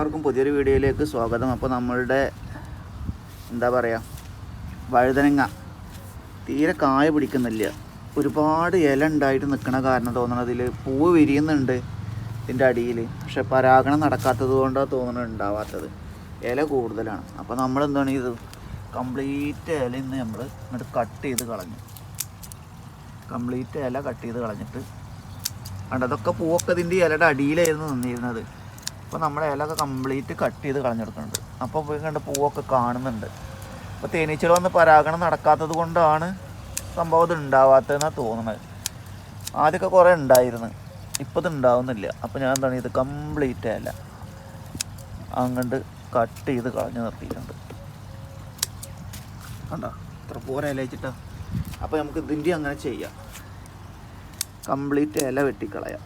എല്ലാവർക്കും പുതിയൊരു വീഡിയോയിലേക്ക് സ്വാഗതം. അപ്പോൾ നമ്മളുടെ എന്താ പറയുക, വഴുതനങ്ങ തീരെ കായ പിടിക്കുന്നില്ല. ഒരുപാട് ഇല ഉണ്ടായിട്ട് നിൽക്കണ കാരണം തോന്നണം അതിൽ പൂവ് വിരിയുന്നുണ്ട് ഇതിൻ്റെ അടിയിൽ. പക്ഷെ പരാഗണം നടക്കാത്തത് കൊണ്ടാണ് തോന്നുന്നത് ഉണ്ടാവാത്തത്. ഇല കൂടുതലാണ്. അപ്പോൾ നമ്മളെന്താണ് ഇത് കംപ്ലീറ്റ് ഇല ഇന്ന് നമ്മൾ ഇങ്ങോട്ട് കട്ട് ചെയ്ത് കളഞ്ഞു. കംപ്ലീറ്റ് ഇല കട്ട് ചെയ്ത് കളഞ്ഞിട്ട് അതൊക്കെ പൂവൊക്കെ ഇതിൻ്റെ ഇലയുടെ അടിയിലായിരുന്നു നിന്നിരുന്നത്. അപ്പോൾ നമ്മുടെ ഇലയൊക്കെ കംപ്ലീറ്റ് കട്ട് ചെയ്ത് കളഞ്ഞെടുക്കുന്നുണ്ട്. അപ്പോൾ പോയി കണ്ട് പൂവൊക്കെ കാണുന്നുണ്ട്. അപ്പോൾ തേനീച്ചകൾ വന്ന് പരാഗണം നടക്കാത്തത് കൊണ്ടാണ് സംഭവം ഇത് ഉണ്ടാവാത്തതെന്നാണ് തോന്നുന്നത്. ആദ്യമൊക്കെ കുറേ ഉണ്ടായിരുന്നു, ഇപ്പോൾ ഇത് ഉണ്ടാവുന്നില്ല. അപ്പോൾ ഞാൻ എന്താണ് ഇത് കംപ്ലീറ്റ് ഇല അങ്ങോട്ട് കട്ട് ചെയ്ത് കളഞ്ഞ് നിർത്തിയിട്ടുണ്ട്. കണ്ടോ ഇത്ര പോരെ ഇല വെച്ചിട്ടാ. അപ്പോൾ നമുക്ക് ഇതിൻ്റെ അങ്ങനെ ചെയ്യാം. കംപ്ലീറ്റ് ഇല വെട്ടിക്കളയാം.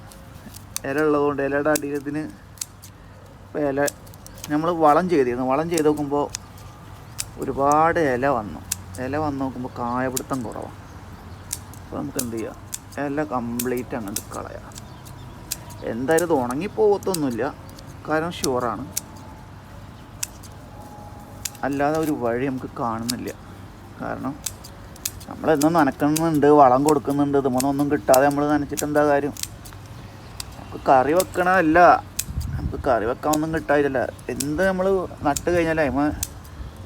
ഇല ഉള്ളതുകൊണ്ട് ഇലയുടെ അടിയിൽ ഇതിന് ഇപ്പോൾ ഇല നമ്മൾ വളം ചെയ്തിരുന്നു. വളം ചെയ്ത് നോക്കുമ്പോൾ ഒരുപാട് ഇല വന്നു നോക്കുമ്പോൾ കായപിടുത്തം കുറവാണ്. അപ്പോൾ നമുക്ക് എന്ത് ചെയ്യാം, ഇല കംപ്ലീറ്റ് അങ്ങോട്ട് കളയാം. എന്തായാലും ഇത് ഉണങ്ങിപ്പോകത്തൊന്നുമില്ല, കാരണം ഷുവറാണ്. അല്ലാതെ ഒരു വഴി നമുക്ക് കാണുന്നില്ല. കാരണം നമ്മളെന്നും നനക്കുന്നുണ്ട്, വളം കൊടുക്കുന്നുണ്ട്. ഇതുമൊന്നും കിട്ടാതെ നമ്മൾ നനച്ചിട്ട് എന്താ കാര്യം? നമുക്ക് കറി വെക്കണമല്ല, നമുക്ക് കറി വെക്കാനൊന്നും കിട്ടാതില്ല. എന്ത് നമ്മൾ നട്ട് കഴിഞ്ഞാൽ അതിമ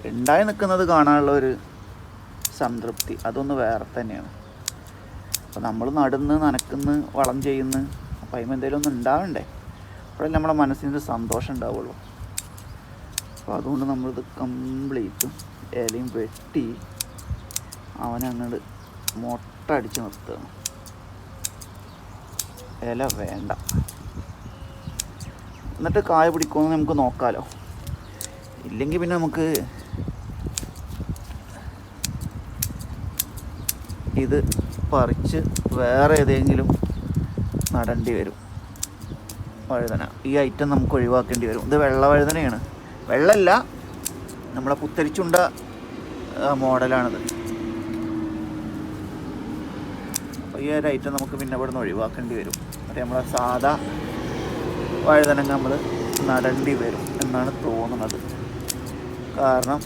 ഉണ്ടായി നിൽക്കുന്നത് കാണാനുള്ള ഒരു സംതൃപ്തി അതൊന്ന് വേറെ തന്നെയാണ്. അപ്പോൾ നമ്മൾ നടുന്ന് നനക്കുന്ന് വളം ചെയ്യുന്നു, അപ്പോൾ അതിമ എന്തെങ്കിലും ഒന്നും ഉണ്ടാവണ്ടേ? അപ്പോഴല്ലേ നമ്മുടെ മനസ്സിനൊരു സന്തോഷം ഉണ്ടാവുള്ളൂ. അപ്പോൾ അതുകൊണ്ട് നമ്മളിത് കംപ്ലീറ്റും ഇലയും വെട്ടി അവനങ്ങോട്ട് മൊട്ട അടിച്ച് നിർത്തുകയാണ്. ഇല വേണ്ട. എന്നിട്ട് കായ പിടിക്കുമെന്ന് നമുക്ക് നോക്കാമല്ലോ. ഇല്ലെങ്കിൽ പിന്നെ നമുക്ക് ഇത് പറിച്ച് വേറെ ഏതെങ്കിലും നടേണ്ടി വരും. വഴുതന ഈ ഐറ്റം നമുക്ക് ഒഴിവാക്കേണ്ടി വരും. ഇത് വെള്ള വഴുതനയാണ്, വെള്ളമല്ല, നമ്മളെ പുത്തരിച്ചുണ്ട മോഡലാണിത്. അപ്പോൾ ഈ ഒരു ഐറ്റം നമുക്ക് പിന്നെ ഇവിടെ നിന്ന് ഒഴിവാക്കേണ്ടി വരും. മറ്റേ നമ്മളെ സാധാ വഴുതനങ്ങ നമ്മൾ നടേണ്ടി വരും എന്നാണ് തോന്നുന്നത്. കാരണം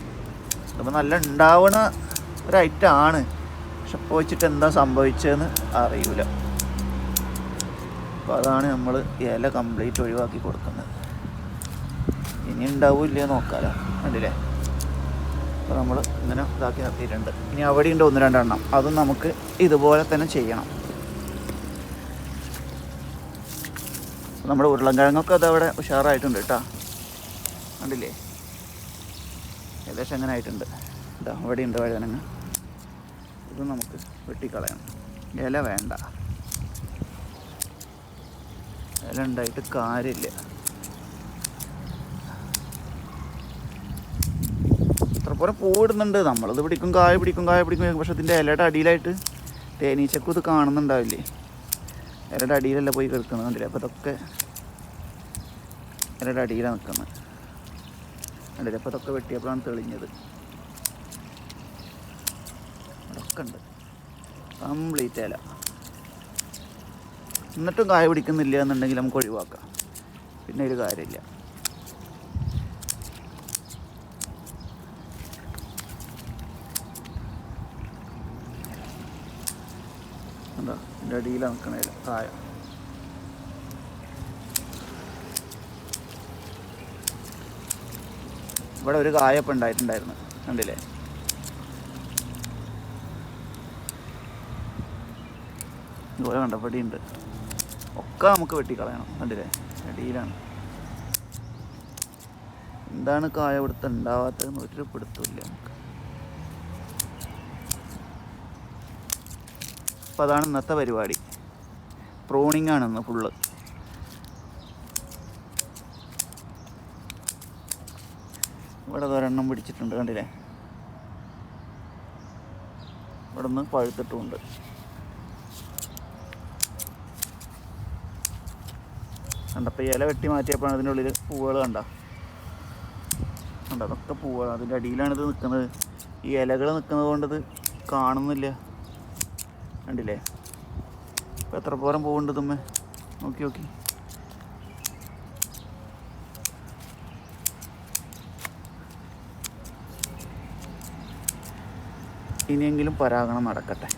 ഇപ്പോൾ നല്ല ഉണ്ടാവുന്ന ഒരു ഐറ്റമാണ്, പക്ഷെ ഇപ്പോൾ വെച്ചിട്ട് എന്താ സംഭവിച്ചതെന്ന് അറിയില്ല. അപ്പോൾ അതാണ് നമ്മൾ ഇല കംപ്ലീറ്റ് ഒഴിവാക്കി കൊടുക്കുന്നത്. ഇനി ഉണ്ടാവില്ല നോക്കാമല്ലോ, കണ്ടില്ലേ? അപ്പോൾ നമ്മൾ ഇങ്ങനെ ഇതാക്കി നിർത്തിയിട്ടുണ്ട്. ഇനി അവിടെ ഉണ്ട് 1-2 എണ്ണം, അതും നമുക്ക് ഇതുപോലെ തന്നെ ചെയ്യണം. നമ്മുടെ ഉരുളൻകിഴങ്ങൊക്കെ അതവിടെ ഉഷാറായിട്ടുണ്ട് കേട്ടോ, കണ്ടില്ലേ? ഏകദേശം അങ്ങനെ ആയിട്ടുണ്ട്. ഇതാ അവിടെ ഉണ്ട് വഴുതനങ്ങ. ഇത് നമുക്ക് വെട്ടിക്കളയണം. ഇല വേണ്ട, ഇല ഉണ്ടായിട്ട് കാര്യമില്ല. ഇത്രപോലെ പൂവിടുന്നുണ്ട്. നമ്മളിത് പിടിക്കും, കായ പിടിക്കും. പക്ഷെ ഇതിൻ്റെ ഇലയുടെ അടിയിലായിട്ട് തേനീച്ചക്കും ഇത് കാണുന്നുണ്ടാവില്ലേ? ഇലയുടെ അടിയിലല്ല പോയി കിടക്കുന്നത്, കണ്ടില്ലേ? അപ്പോൾ ഇതൊക്കെ ഇലയുടെ അടിയിലാണ് നിൽക്കുന്നത്, കണ്ടില്ലേ? അപ്പോൾ ഇതൊക്കെ വെട്ടിയപ്പോഴാണ് തെളിഞ്ഞത്. അതൊക്കെ ഉണ്ട് കംപ്ലീറ്റ് ഇല. എന്നിട്ടും കായ പിടിക്കുന്നില്ല എന്നുണ്ടെങ്കിൽ നമുക്ക് ഒഴിവാക്കാം, പിന്നെ ഒരു കാര്യമില്ല. എന്താ ഇതിൻ്റെ അടിയിലാണ് നിൽക്കണേല കായ. ഇവിടെ ഒരു കായപ്പം ഉണ്ടായിട്ടുണ്ടായിരുന്നു, കണ്ടില്ലേ? ഇതുപോലെ കണ്ടപ്പടിയുണ്ട്. ഒക്കെ നമുക്ക് വെട്ടിക്കളയണം, കണ്ടില്ലേ? അടിയിലാണ്. എന്താണ് കായ ഇവിടുത്തെ ഉണ്ടാവാത്തതെന്ന് ഒരു പിടുത്തമില്ല നമുക്ക്. അപ്പോൾ അതാണ് ഇന്നത്തെ പരിപാടി. പ്രൂണിങ് ആണ് ഇന്ന് ഫുള്ള്. ഇവിടെ ഒരെണ്ണം പിടിച്ചിട്ടുണ്ട്, കണ്ടില്ലേ? ഇവിടെ നിന്ന് പഴുത്തിട്ടുമുണ്ട്. കണ്ടപ്പോൾ ഇല വെട്ടി മാറ്റിയപ്പോൾ അതിൻ്റെ ഉള്ളിൽ പൂവുകൾ കണ്ടോ? അതൊക്കെ പൂവുകൾ. അതിൻ്റെ അടിയിലാണിത് നിൽക്കുന്നത്. ഈ ഇലകൾ നിൽക്കുന്നത് കൊണ്ടിത് കാണുന്നില്ല, കണ്ടില്ലേ? ഇപ്പോൾ എത്ര പോരം പോകുന്നുണ്ട് തുമ്മേ, നോക്കി. ഇനിയെങ്കിലും പരാഗണം നടക്കട്ടെ.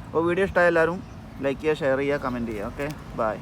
അപ്പോൾ വീഡിയോ ഇഷ്ടമായ എല്ലാവരും ലൈക്ക് ചെയ്യുക, ഷെയർ ചെയ്യുക, കമൻറ്റ് ചെയ്യുക. Okay, by.